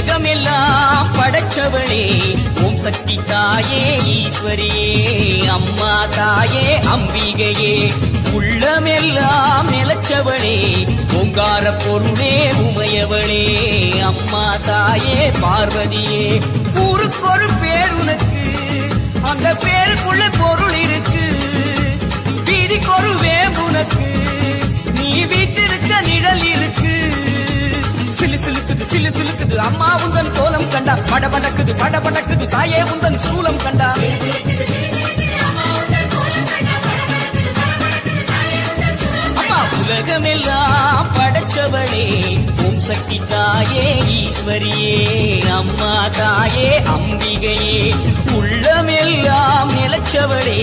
உலகமெல்லாம் படைச்சவளே ஓம் சக்தி தாயே ஈஸ்வரியே அம்மா தாயே அம்பிகையே உள்ளமெல்லாம் நிலச்சவளே ஓங்கார பொருளே உமையவளே அம்மா தாயே பார்வதியே ஊருக்கொரு பேர் உனக்கு அந்த பேருக்குள்ள பொருள் இருக்கு வீதிக்கொரு வேம்புனக்கு நீ வீட்டிருக்க நிழல் இருக்கு சிலு சிலுக்குது சிலு சிலுக்குது அம்மா உந்தன் கோலம் கண்டா படபடக்குது படபடக்குது தாயே உந்தன் சூலம் கண்டா அம்மா உலகமெல்லாம் படைச்சவளே ஓம் சக்தி தாயே ஈஸ்வரியே அம்மா தாயே அம்பிகையே உள்ளமெல்லாம் நிலச்சவளே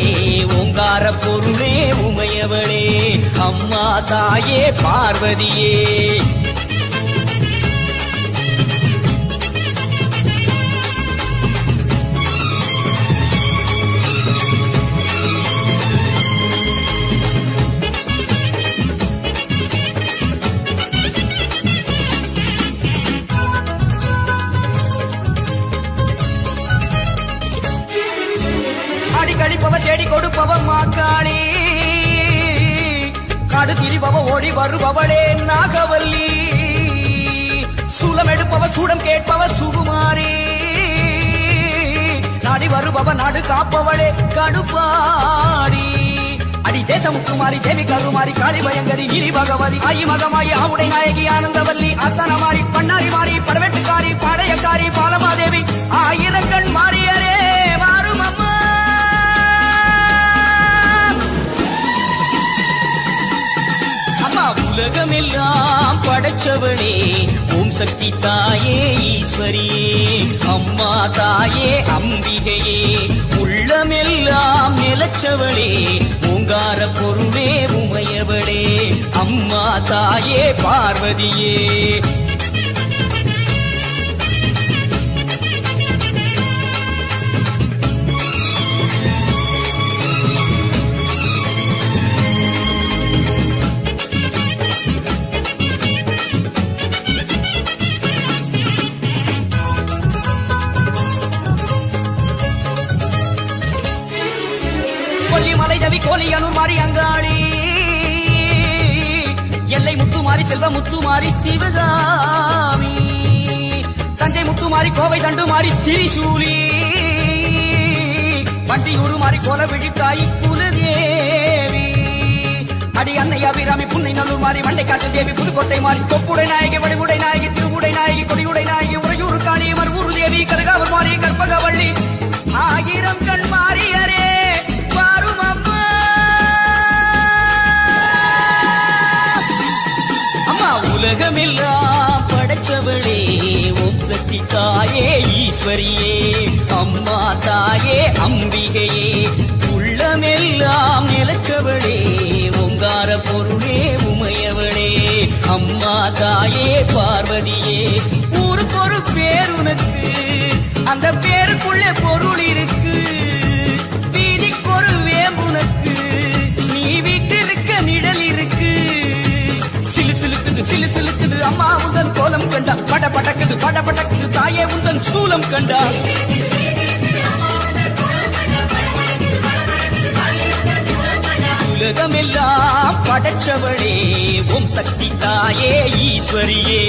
ஓங்கார பொருளே உமையவளே அம்மா தாயே பார்வதியே கடிப்பவ தேடி கொடுப்பவ மாக்காளி காடு திரிபவ ஓடி வருபவளே நாகவல்லி சூலம் எடுப்பவ சூடம் கேட்பவ சுகுமாரி நாடி வருபவ நாடு காப்பவளே கடுப்பாடி அடி தேசமுக்குமாரி தேவி கருமாரி காளி பயங்கரி இரி பகவதி ஆயி மகமாயி ஆவுடை நாயகி ஆனந்தவல்லி ஆஸ்தானமாரி பண்ணாரி மாறி படவெட்டுக்காரி பாளையக்காரி பாலமாதேவி ஆயிரங்கண் மாறியரே மாறும் அம்மா உலகமெல்லாம் படைச்சவளே ஓம் சக்தி தாயே ஈஸ்வரியே அம்மா தாயே அம்பிகையே உள்ளமெல்லாம் நிலச்சவளே ஓங்கார பொருளே உமையவளே அம்மா தாயே பார்வதியே கோலியனூர் மாறி அங்காளி எல்லை முத்துமாரி செல்வ முத்துமாரி சிவகாமி தஞ்சை முத்துமாரி கோவை தண்டுமாரி திரிசூலி வண்டியூர் மாறி கோல விழித்தாய் குலதேவி அடி அன்னை அபிராமி புன்னை நல்லூர் மாறி மண்டை காட்டு தேவி புதுக்கோட்டை மாறி தொப்புடை நாயகி வடிவுடை நாயகி திருவுடை நாயகி கொடியுடை நாயகி உறையூர் காளி மறுவூர் தேவி கருகாவூர் மாறி கற்பகவள்ளி ஆயிரம் கண் மாறியரே பாரும் அம்மா உலகமெல்லாம் படைச்சவளே ஓம் சக்தி தாயே ஈஸ்வரியே அம்மா தாயே அம்பிகையே உள்ளமெல்லாம் நிலச்சவளே ஓங்கார பொருளே உமையவளே அம்மா தாயே பார்வதியே ஊருக்கொரு பேர் உனக்கு அந்த பேருக்குள்ள பொருள் இருக்கு வீதிக்கொரு வேம்புனக்கு நீ வீட்டிருக்க நிழல் இருக்கு சிலு சிலுக்குது அம்மா உந்தன் கோலம் கண்டா படபடக்குது தாயே உந்தன் சூலம் கண்டா உலகமெல்லாம் படைச்சவளே ஓம் சக்தி தாயே ஈஸ்வரியே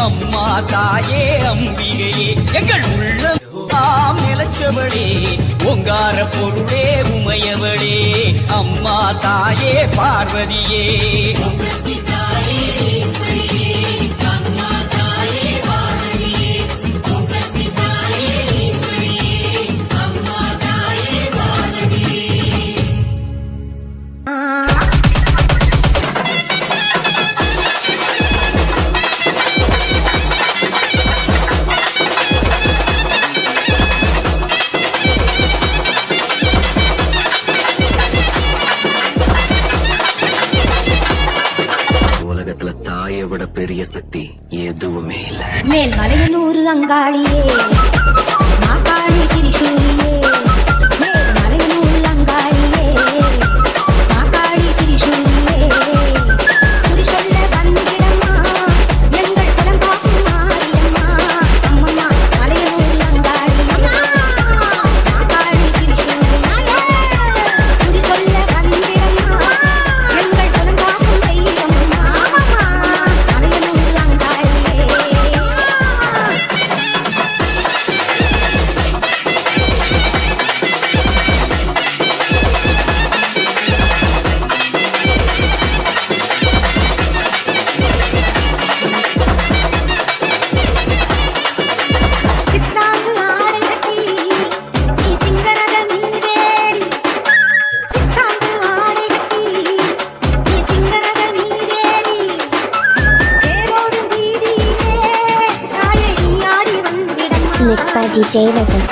அம்மா தாயே அம்பிகையே எங்கள் உள்ளம் நிலச்சவளே ஓங்கார பொருளே உமையவளே அம்மா தாயே பார்வதியே பெரிய சக்தி எதுவுமே இல்ல. மேல்மலையனூர் அங்காளியே மாகாளி திரிசூலியே மேல்மலையனூர் அங்காளியே மாகாளி திரிசூலியே குறி சொல்ல வந்திடம்மா எங்கள் குலம் காக்கும் மாரியம்மா அம்மம்மா DJ Listen.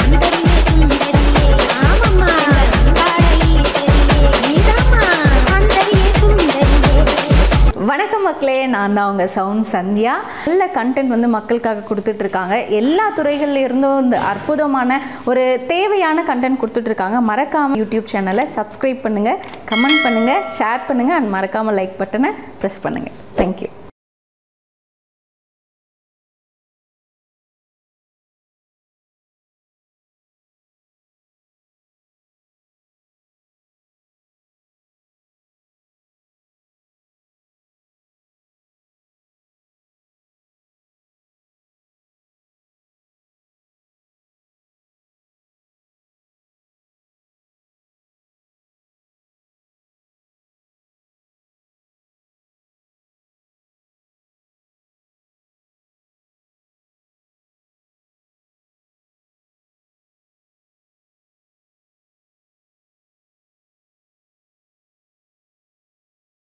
வணக்கம் மக்களே, நான் தான் உங்கள் சவுண்ட் சந்தியா. நல்ல கண்டென்ட் வந்து மக்களுக்காக கொடுத்துட்ருக்காங்க. எல்லா துறைகளில் இருந்தும் இந்த அற்புதமான ஒரு தேவையான கண்டென்ட் கொடுத்துட்ருக்காங்க. மறக்காமல் யூடியூப் சேனலை சப்ஸ்கிரைப் பண்ணுங்கள், கமெண்ட் பண்ணுங்கள், ஷேர் பண்ணுங்கள் அண்ட் மறக்காமல் லைக் பட்டனை ப்ரெஸ் பண்ணுங்கள். தேங்க்யூ.